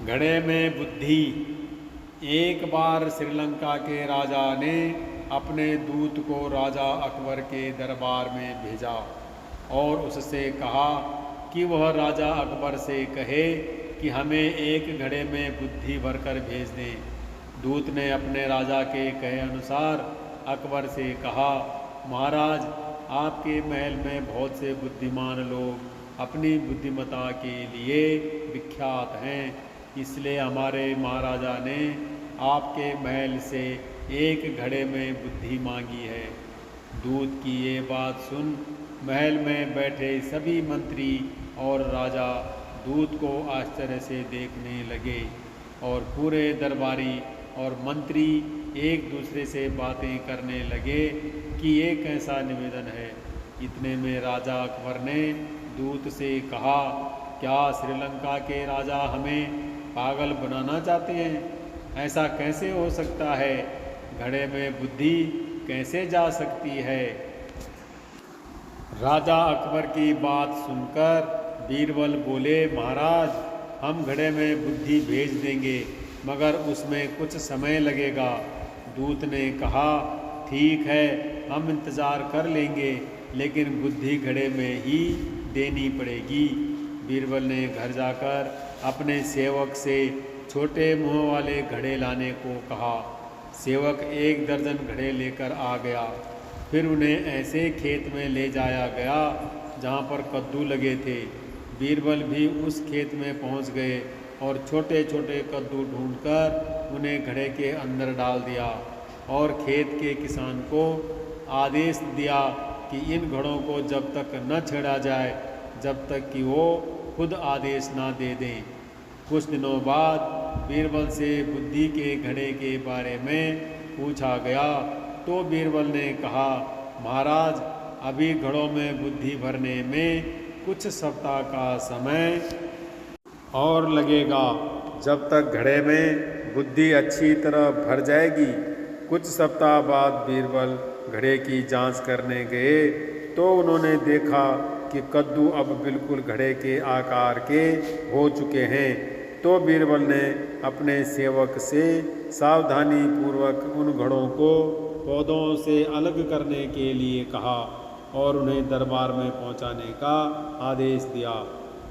घड़े में बुद्धि। एक बार श्रीलंका के राजा ने अपने दूत को राजा अकबर के दरबार में भेजा और उससे कहा कि वह राजा अकबर से कहे कि हमें एक घड़े में बुद्धि भरकर भेज दें। दूत ने अपने राजा के कहे अनुसार अकबर से कहा, महाराज, आपके महल में बहुत से बुद्धिमान लोग अपनी बुद्धिमता के लिए विख्यात हैं, इसलिए हमारे महाराजा ने आपके महल से एक घड़े में बुद्धि मांगी है। दूत की ये बात सुन महल में बैठे सभी मंत्री और राजा दूत को आश्चर्य से देखने लगे और पूरे दरबारी और मंत्री एक दूसरे से बातें करने लगे कि ये कैसा निवेदन है। इतने में राजा अकबर ने दूत से कहा, क्या श्रीलंका के राजा हमें पागल बनाना चाहते हैं? ऐसा कैसे हो सकता है? घड़े में बुद्धि कैसे जा सकती है? राजा अकबर की बात सुनकर बीरबल बोले, महाराज, हम घड़े में बुद्धि भेज देंगे, मगर उसमें कुछ समय लगेगा। दूत ने कहा, ठीक है, हम इंतज़ार कर लेंगे, लेकिन बुद्धि घड़े में ही देनी पड़ेगी। बीरबल ने घर जाकर अपने सेवक से छोटे मुंह वाले घड़े लाने को कहा। सेवक 1 दर्जन घड़े लेकर आ गया। फिर उन्हें ऐसे खेत में ले जाया गया जहाँ पर कद्दू लगे थे। बीरबल भी उस खेत में पहुँच गए और छोटे छोटे कद्दू ढूंढकर उन्हें घड़े के अंदर डाल दिया और खेत के किसान को आदेश दिया कि इन घड़ों को जब तक न छेड़ा जाए, जब तक कि वो खुद आदेश ना दे दें। कुछ दिनों बाद बीरबल से बुद्धि के घड़े के बारे में पूछा गया तो बीरबल ने कहा, महाराज, अभी घड़ों में बुद्धि भरने में कुछ सप्ताह का समय और लगेगा। जब तक घड़े में बुद्धि अच्छी तरह भर जाएगी। कुछ सप्ताह बाद बीरबल घड़े की जांच करने गए तो उन्होंने देखा कि कद्दू अब बिल्कुल घड़े के आकार के हो चुके हैं। तो बीरबल ने अपने सेवक से सावधानी पूर्वक उन घड़ों को पौधों से अलग करने के लिए कहा और उन्हें दरबार में पहुंचाने का आदेश दिया।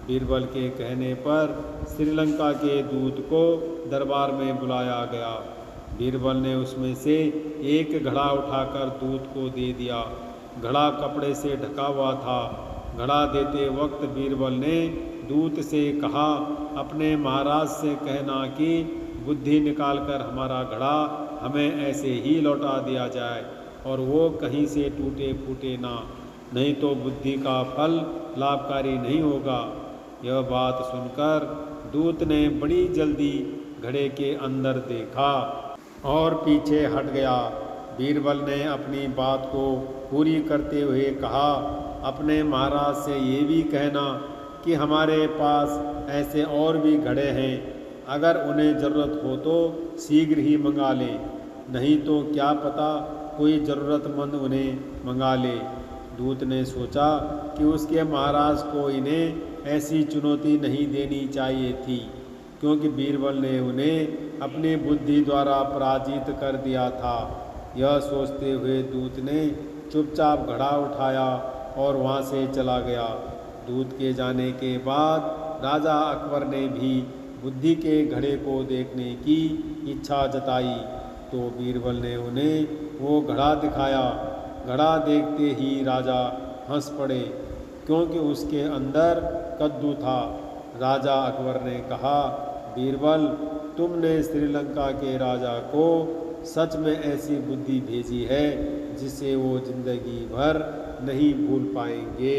बीरबल के कहने पर श्रीलंका के दूत को दरबार में बुलाया गया। बीरबल ने उसमें से एक घड़ा उठाकर दूत को दे दिया। घड़ा कपड़े से ढका हुआ था। घड़ा देते वक्त बीरबल ने दूत से कहा, अपने महाराज से कहना कि बुद्धि निकालकर हमारा घड़ा हमें ऐसे ही लौटा दिया जाए और वो कहीं से टूटे फूटे ना, नहीं तो बुद्धि का फल लाभकारी नहीं होगा। यह बात सुनकर दूत ने बड़ी जल्दी घड़े के अंदर देखा और पीछे हट गया। बीरबल ने अपनी बात को पूरी करते हुए कहा, अपने महाराज से ये भी कहना कि हमारे पास ऐसे और भी घड़े हैं, अगर उन्हें ज़रूरत हो तो शीघ्र ही मंगा लें, नहीं तो क्या पता कोई ज़रूरतमंद उन्हें मंगा ले। दूत ने सोचा कि उसके महाराज को इन्हें ऐसी चुनौती नहीं देनी चाहिए थी, क्योंकि बीरबल ने उन्हें अपनी बुद्धि द्वारा पराजित कर दिया था। यह सोचते हुए दूत ने चुपचाप घड़ा उठाया और वहाँ से चला गया। दूत के जाने के बाद राजा अकबर ने भी बुद्धि के घड़े को देखने की इच्छा जताई, तो बीरबल ने उन्हें वो घड़ा दिखाया। घड़ा देखते ही राजा हंस पड़े, क्योंकि उसके अंदर कद्दू था। राजा अकबर ने कहा, बीरबल, तुमने श्रीलंका के राजा को सच में ऐसी बुद्धि भेजी है जिसे वो जिंदगी भर नहीं भूल पाएंगे।